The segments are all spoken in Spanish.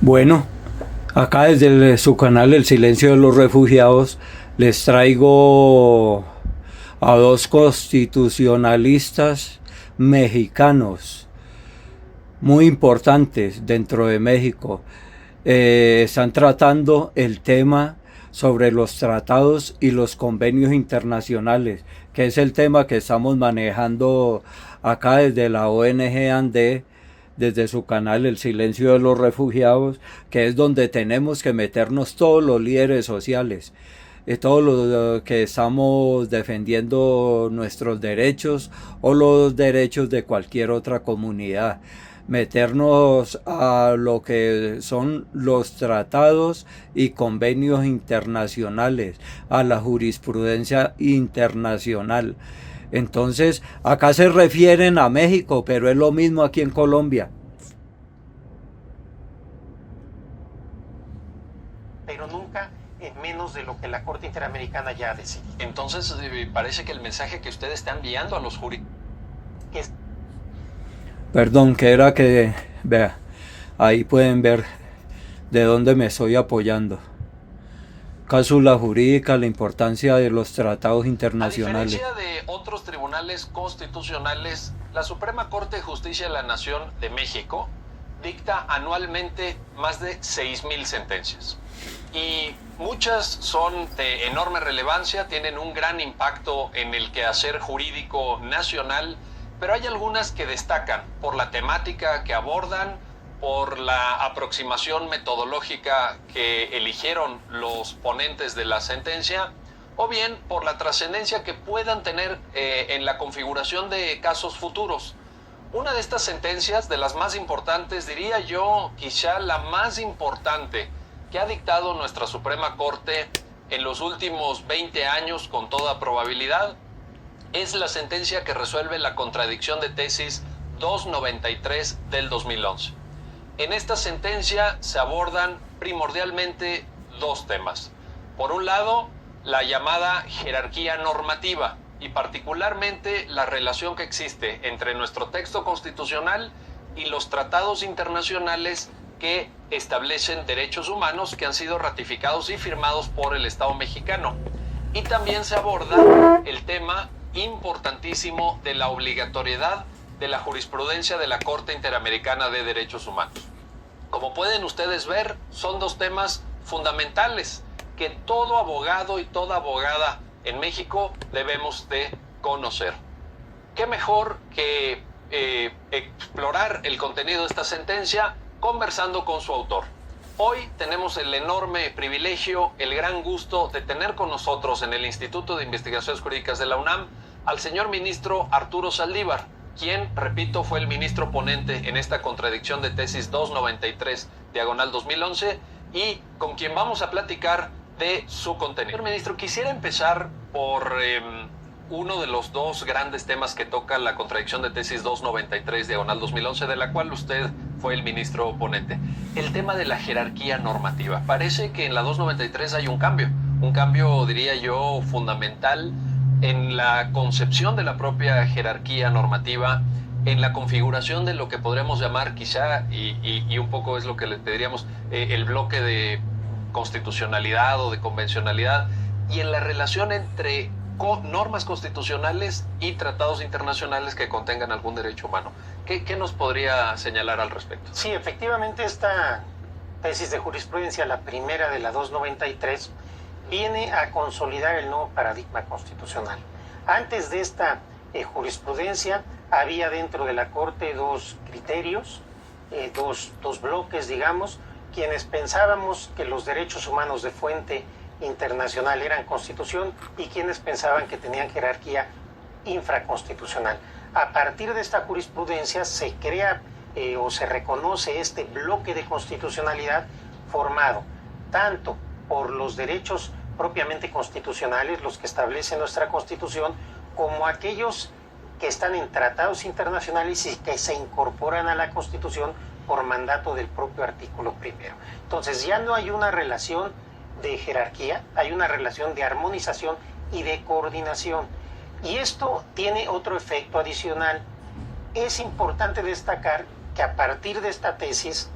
Bueno, acá desde su canal El Silencio de los Refugiados les traigo a dos constitucionalistas mexicanos muy importantes dentro de México. Están tratando el tema sobre los tratados y los convenios internacionales, que es el tema que estamos manejando acá desde la ONG Ande, desde su canal El Silencio de los Refugiados, que es donde tenemos que meternos todos los líderes sociales, todos los que estamos defendiendo nuestros derechos o los derechos de cualquier otra comunidad, meternos a lo que son los tratados y convenios internacionales, a la jurisprudencia internacional. Entonces, acá se refieren a México, pero es lo mismo aquí en Colombia. Pero nunca en menos de lo que la Corte Interamericana ya ha decidido. Entonces, parece que el mensaje que usted está enviando a los juristas... Perdón, que era que, vea, ahí pueden ver de dónde me estoy apoyando. Cápsula jurídica, la importancia de los tratados internacionales. A diferencia de otros tribunales constitucionales, la Suprema Corte de Justicia de la Nación de México dicta anualmente más de 6,000 sentencias. Y muchas son de enorme relevancia, tienen un gran impacto en el quehacer jurídico nacional, pero hay algunas que destacan por la temática que abordan, por la aproximación metodológica que eligieron los ponentes de la sentencia, o bien por la trascendencia que puedan tener en la configuración de casos futuros. Una de estas sentencias, de las más importantes, diría yo, quizá la más importante que ha dictado nuestra Suprema Corte en los últimos 20 años con toda probabilidad, es la sentencia que resuelve la contradicción de tesis 293 del 2011. En esta sentencia se abordan primordialmente dos temas. Por un lado, la llamada jerarquía normativa y particularmente la relación que existe entre nuestro texto constitucional y los tratados internacionales que establecen derechos humanos que han sido ratificados y firmados por el Estado mexicano. Y también se aborda el tema importantísimo de la obligatoriedad de la jurisprudencia de la Corte Interamericana de Derechos Humanos. Como pueden ustedes ver, son dos temas fundamentales que todo abogado y toda abogada en México debemos de conocer. ¿Qué mejor que explorar el contenido de esta sentencia conversando con su autor? Hoy tenemos el enorme privilegio, el gran gusto de tener con nosotros en el Instituto de Investigaciones Jurídicas de la UNAM al señor ministro Arturo Saldívar, quien, repito, fue el ministro ponente en esta contradicción de tesis 293/2011 y con quien vamos a platicar de su contenido. Señor ministro, quisiera empezar por uno de los dos grandes temas que toca la contradicción de tesis 293/2011, de la cual usted fue el ministro ponente. El tema de la jerarquía normativa. Parece que en la 293 hay un cambio, diría yo, fundamental en la concepción de la propia jerarquía normativa, en la configuración de lo que podríamos llamar quizá, y un poco es lo que le pediríamos, el bloque de constitucionalidad o de convencionalidad, y en la relación entre normas constitucionales y tratados internacionales que contengan algún derecho humano. ¿Qué nos podría señalar al respecto? Sí, efectivamente esta tesis de jurisprudencia, la primera de la 293, viene a consolidar el nuevo paradigma constitucional. Antes de esta jurisprudencia había dentro de la Corte dos criterios, dos bloques, digamos, quienes pensábamos que los derechos humanos de fuente internacional eran constitución y quienes pensaban que tenían jerarquía infraconstitucional. A partir de esta jurisprudencia se crea o se reconoce este bloque de constitucionalidad formado tanto por los derechos propiamente constitucionales, los que establece nuestra Constitución, como aquellos que están en tratados internacionales y que se incorporan a la Constitución por mandato del propio artículo primero. Entonces ya no hay una relación de jerarquía, hay una relación de armonización y de coordinación. Y esto tiene otro efecto adicional. Es importante destacar que a partir de esta tesis,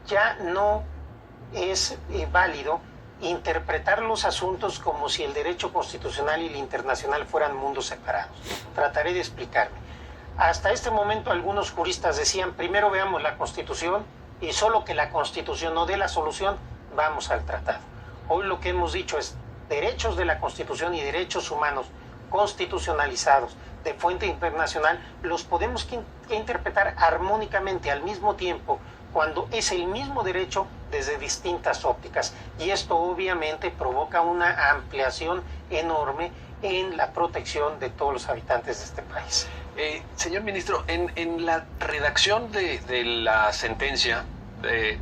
ya no es válido interpretar los asuntos como si el derecho constitucional y el internacional fueran mundos separados. Trataré de explicarme. Hasta este momento algunos juristas decían, primero veamos la Constitución y solo que la Constitución no dé la solución, vamos al tratado. Hoy lo que hemos dicho es derechos de la Constitución y derechos humanos constitucionalizados de fuente internacional los podemos interpretar armónicamente al mismo tiempo cuando es el mismo derecho desde distintas ópticas. Y esto obviamente provoca una ampliación enorme en la protección de todos los habitantes de este país. Señor ministro, en la redacción de la sentencia,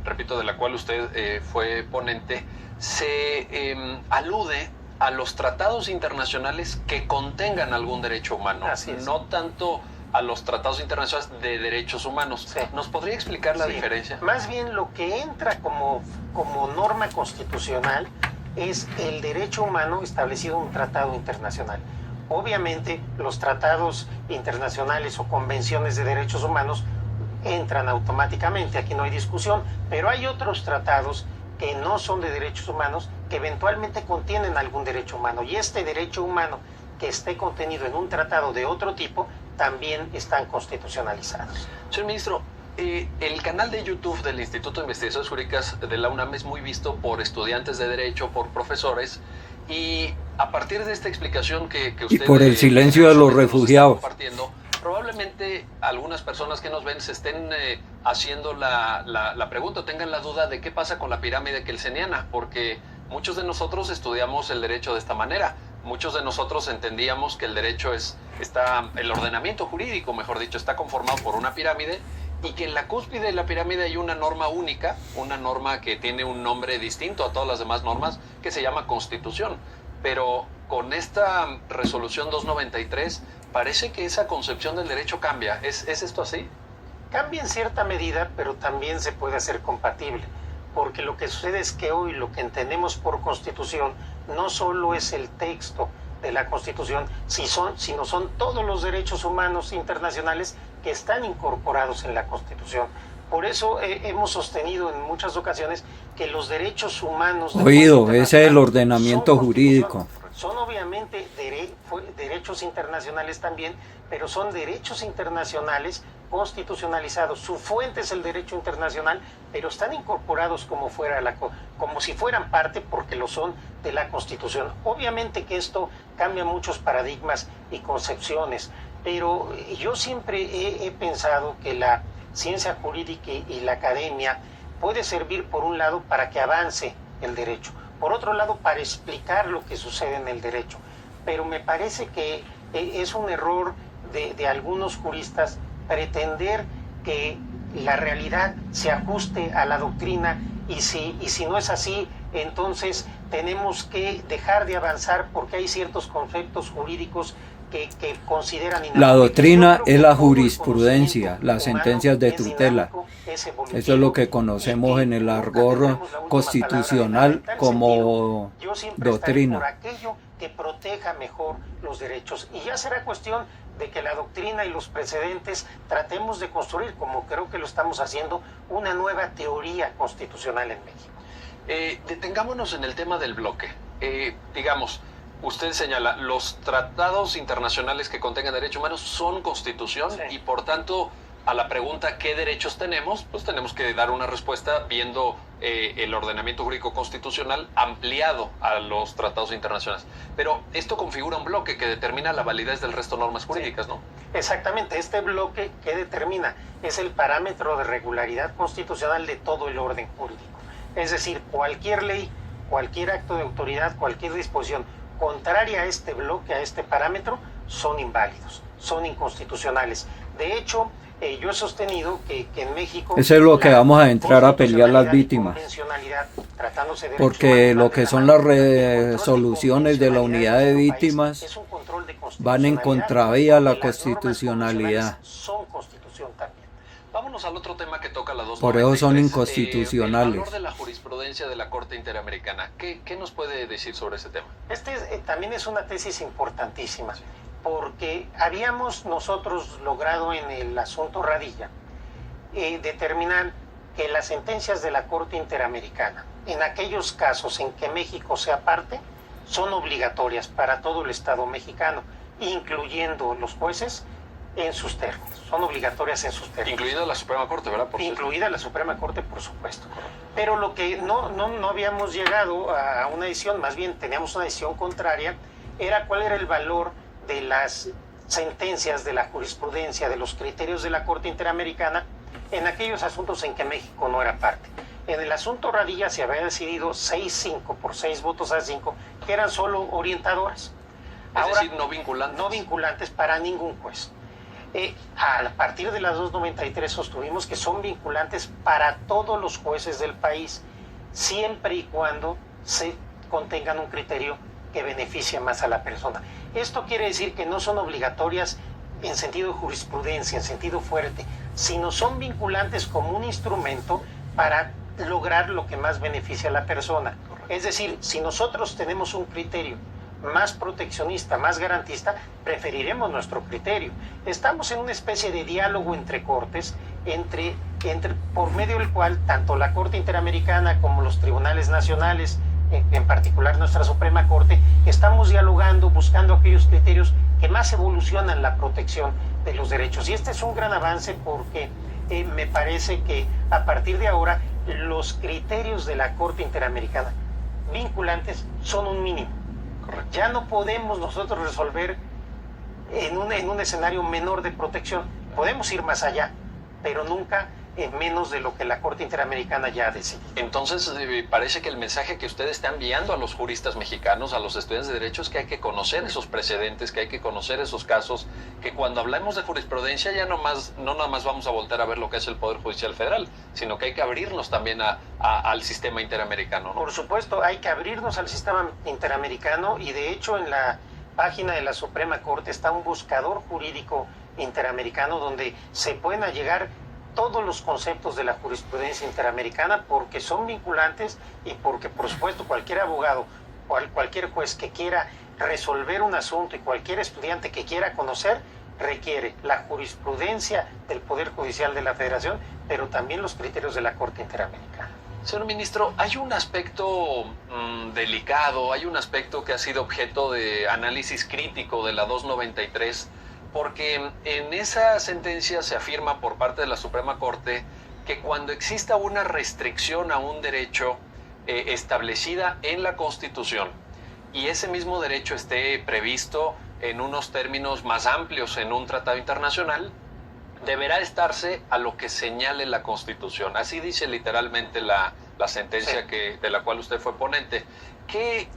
repito, de la cual usted fue ponente, se alude a los tratados internacionales que contengan algún derecho humano, no tanto a los tratados internacionales de derechos humanos. Sí. ¿Nos podría explicar la diferencia? Más bien lo que entra como norma constitucional es el derecho humano establecido en un tratado internacional. Obviamente los tratados internacionales o convenciones de derechos humanos entran automáticamente, aquí no hay discusión, pero hay otros tratados que no son de derechos humanos que eventualmente contienen algún derecho humano, y este derecho humano que esté contenido en un tratado de otro tipo también están constitucionalizados. Señor ministro, el canal de YouTube del Instituto de Investigaciones Jurídicas de la UNAM es muy visto por estudiantes de Derecho, por profesores, y a partir de esta explicación que usted... Y por el silencio de los refugiados. Compartiendo, probablemente algunas personas que nos ven se estén haciendo la pregunta, tengan la duda de qué pasa con la pirámide kelseniana, porque muchos de nosotros estudiamos el derecho de esta manera. Muchos de nosotros entendíamos que el derecho el ordenamiento jurídico, mejor dicho, está conformado por una pirámide, y que en la cúspide de la pirámide hay una norma única, una norma que tiene un nombre distinto a todas las demás normas, que se llama Constitución. Pero con esta resolución 293 parece que esa concepción del derecho cambia. ¿Es esto así? Cambia en cierta medida, pero también se puede hacer compatible, porque lo que sucede es que hoy lo que entendemos por Constitución no solo es el texto de la Constitución, sino son todos los derechos humanos internacionales que están incorporados en la Constitución. Por eso hemos sostenido en muchas ocasiones que los derechos humanos... Ese es el ordenamiento jurídico. Son obviamente derechos internacionales también, pero son derechos internacionales constitucionalizados. Su fuente es el derecho internacional, pero están incorporados como si fueran parte, porque lo son, de la Constitución. Obviamente que esto cambia muchos paradigmas y concepciones, pero yo siempre he pensado que la ciencia jurídica y la academia puede servir, por un lado, para que avance el derecho, por otro lado, para explicar lo que sucede en el derecho. Pero me parece que es un error de algunos juristas pretender que la realidad se ajuste a la doctrina, y si no es así, entonces tenemos que dejar de avanzar porque hay ciertos conceptos jurídicos que consideran inamovibles. La doctrina es la jurisprudencia, las sentencias de tutela. Eso es lo que conocemos en el argot constitucional como doctrina. Por aquello que proteja mejor los derechos, y ya será cuestión de que la doctrina y los precedentes tratemos de construir, como creo que lo estamos haciendo, una nueva teoría constitucional en México. Detengámonos en el tema del bloque. Digamos, usted señala, los tratados internacionales que contengan derechos humanos son Constitución, sí. Y por tanto, a la pregunta ¿qué derechos tenemos? Pues tenemos que dar una respuesta viendo el ordenamiento jurídico constitucional ampliado a los tratados internacionales. Pero esto configura un bloque que determina la validez del resto de normas jurídicas, ¿no? Exactamente, este bloque que determina es el parámetro de regularidad constitucional de todo el orden jurídico. Es decir, cualquier ley, cualquier acto de autoridad, cualquier disposición contraria a este bloque, a este parámetro, son inválidos, son inconstitucionales. De hecho, yo he sostenido que en México... Eso es lo que vamos a entrar a pelear las vítimas. Porque lo que son las resoluciones de la unidad de víctimas van en contravía a la constitucionalidad. Son constitución también. Vámonos al otro tema que toca la 293. Por eso son inconstitucionales. El valor de la jurisprudencia de la Corte Interamericana. ¿Qué nos puede decir sobre ese tema? También es una tesis importantísima, porque habíamos nosotros logrado en el asunto Radilla determinar que las sentencias de la Corte Interamericana, en aquellos casos en que México sea parte, son obligatorias para todo el Estado mexicano, incluyendo los jueces en sus términos. Son obligatorias en sus términos. Incluida la Suprema Corte, ¿verdad? Incluida la Suprema Corte, por supuesto. Pero lo que no habíamos llegado a una decisión, más bien teníamos una decisión contraria, era cuál era el valor de las sentencias, de la jurisprudencia, de los criterios de la Corte Interamericana en aquellos asuntos en que México no era parte. En el asunto Radilla se había decidido 6-5 por 6 votos a 5, que eran solo orientadoras. Es decir, no vinculantes. No vinculantes para ningún juez. A partir de las 293 sostuvimos que son vinculantes para todos los jueces del país, siempre y cuando se contengan un criterio que beneficie más a la persona. Esto quiere decir que no son obligatorias en sentido de jurisprudencia, en sentido fuerte, sino son vinculantes como un instrumento para lograr lo que más beneficia a la persona. Es decir, si nosotros tenemos un criterio más proteccionista, más garantista, preferiremos nuestro criterio. Estamos en una especie de diálogo entre cortes, por medio del cual tanto la Corte Interamericana como los tribunales nacionales, en particular nuestra Suprema Corte, estamos dialogando, buscando aquellos criterios que más evolucionan la protección de los derechos. Y este es un gran avance porque me parece que a partir de ahora los criterios de la Corte Interamericana vinculantes son un mínimo. Correcto. Ya no podemos nosotros resolver en un escenario menor de protección. Podemos ir más allá, pero nunca menos de lo que la Corte Interamericana ya ha decidido. Entonces, parece que el mensaje que usted está enviando a los juristas mexicanos, a los estudiantes de derecho, es que hay que conocer esos precedentes, que hay que conocer esos casos, que cuando hablamos de jurisprudencia ya no nada más vamos a volver a ver lo que es el Poder Judicial Federal, sino que hay que abrirnos también al sistema interamericano, ¿no? Por supuesto, hay que abrirnos al sistema interamericano y de hecho en la página de la Suprema Corte está un buscador jurídico interamericano donde se pueden allegar todos los conceptos de la jurisprudencia interamericana porque son vinculantes y porque, por supuesto, cualquier abogado o cualquier juez que quiera resolver un asunto y cualquier estudiante que quiera conocer requiere la jurisprudencia del Poder Judicial de la Federación, pero también los criterios de la Corte Interamericana. Señor ministro, hay un aspecto delicado, hay un aspecto que ha sido objeto de análisis crítico de la 293, porque en esa sentencia se afirma por parte de la Suprema Corte que cuando exista una restricción a un derecho establecida en la Constitución y ese mismo derecho esté previsto en unos términos más amplios en un tratado internacional, deberá estarse a lo que señale la Constitución. Así dice literalmente la sentencia Sí. de la cual usted fue ponente. ¿Qué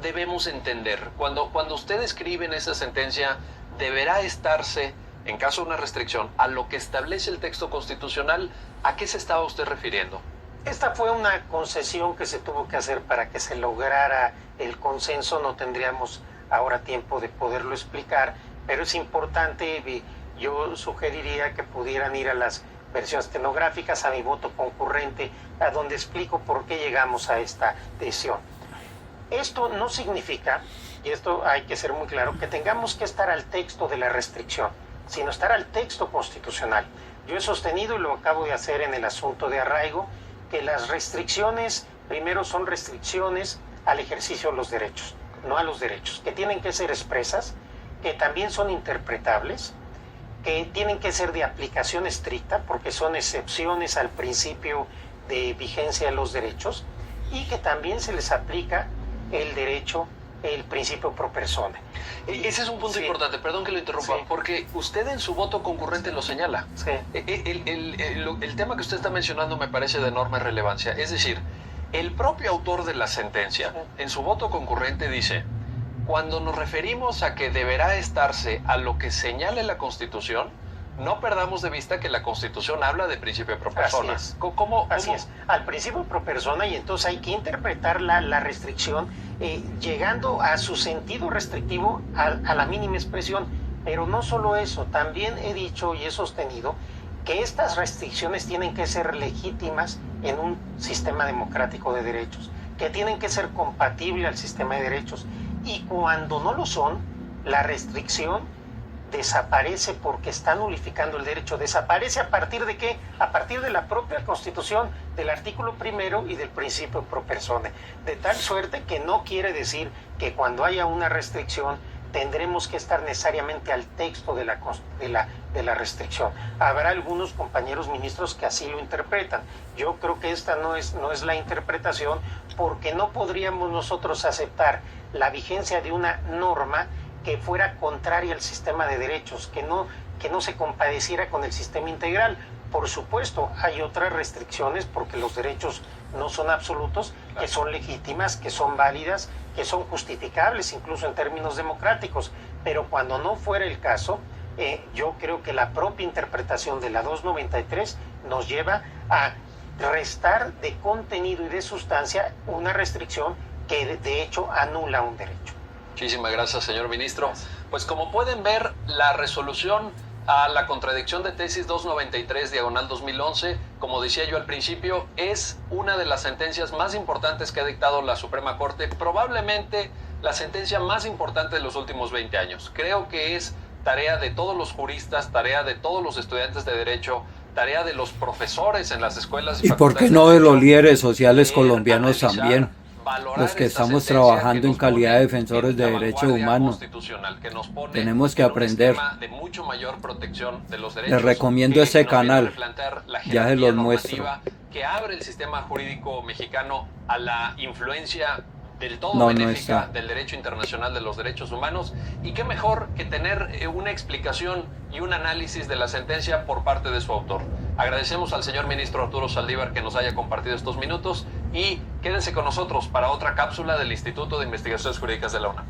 debemos entender? Cuando usted escribe en esa sentencia, deberá estarse, en caso de una restricción, a lo que establece el texto constitucional. ¿A qué se estaba usted refiriendo? Esta fue una concesión que se tuvo que hacer para que se lograra el consenso. No tendríamos ahora tiempo de poderlo explicar, pero es importante. Yo sugeriría que pudieran ir a las versiones estenográficas, a mi voto concurrente, a donde explico por qué llegamos a esta decisión. Esto no significa, y esto hay que ser muy claro, que tengamos que estar al texto de la restricción, sino estar al texto constitucional. Yo he sostenido, y lo acabo de hacer en el asunto de arraigo, que las restricciones, primero son restricciones al ejercicio de los derechos, no a los derechos, que tienen que ser expresas, que también son interpretables, que tienen que ser de aplicación estricta, porque son excepciones al principio de vigencia de los derechos, y que también se les aplica el derecho, el principio pro persona. Ese es un punto importante, perdón que lo interrumpa, porque usted en su voto concurrente lo señala. Sí. El tema que usted está mencionando me parece de enorme relevancia. Es decir, el propio autor de la sentencia, en su voto concurrente dice, cuando nos referimos a que deberá estarse a lo que señale la Constitución, no perdamos de vista que la Constitución habla de principio pro persona. Así es. ¿Cómo? Así es, al principio pro persona, y entonces hay que interpretar la restricción llegando a su sentido restrictivo a la mínima expresión. Pero no solo eso, también he dicho y he sostenido que estas restricciones tienen que ser legítimas en un sistema democrático de derechos, que tienen que ser compatibles al sistema de derechos, y cuando no lo son, la restricción desaparece porque está nulificando el derecho. ¿Desaparece a partir de qué? A partir de la propia Constitución, del artículo 1 y del principio pro persona. De tal suerte que no quiere decir que cuando haya una restricción tendremos que estar necesariamente al texto de la restricción. Habrá algunos compañeros ministros que así lo interpretan. Yo creo que esta no es la interpretación, porque no podríamos nosotros aceptar la vigencia de una norma que fuera contraria al sistema de derechos, que no se compadeciera con el sistema integral. Por supuesto, hay otras restricciones, porque los derechos no son absolutos, que son legítimas, que son válidas, que son justificables incluso en términos democráticos, pero cuando no fuera el caso, yo creo que la propia interpretación de la 293 nos lleva a restar de contenido y de sustancia una restricción que de hecho anula un derecho. Muchísimas gracias, señor ministro. Pues como pueden ver, la resolución a la contradicción de tesis 293/2011, como decía yo al principio, es una de las sentencias más importantes que ha dictado la Suprema Corte, probablemente la sentencia más importante de los últimos 20 años. Creo que es tarea de todos los juristas, tarea de todos los estudiantes de Derecho, tarea de los profesores en las escuelas y por qué no de los líderes sociales colombianos también, los que estamos trabajando en calidad de defensores de derechos humanos. Tenemos que aprender. Les recomiendo ese canal, ya se los muestro. Que abre el sistema jurídico mexicano a la influencia del todo benéfica del derecho internacional de los derechos humanos, y qué mejor que tener una explicación y un análisis de la sentencia por parte de su autor. Agradecemos al señor ministro Arturo Saldívar que nos haya compartido estos minutos, y quédense con nosotros para otra cápsula del Instituto de Investigaciones Jurídicas de la UNAM.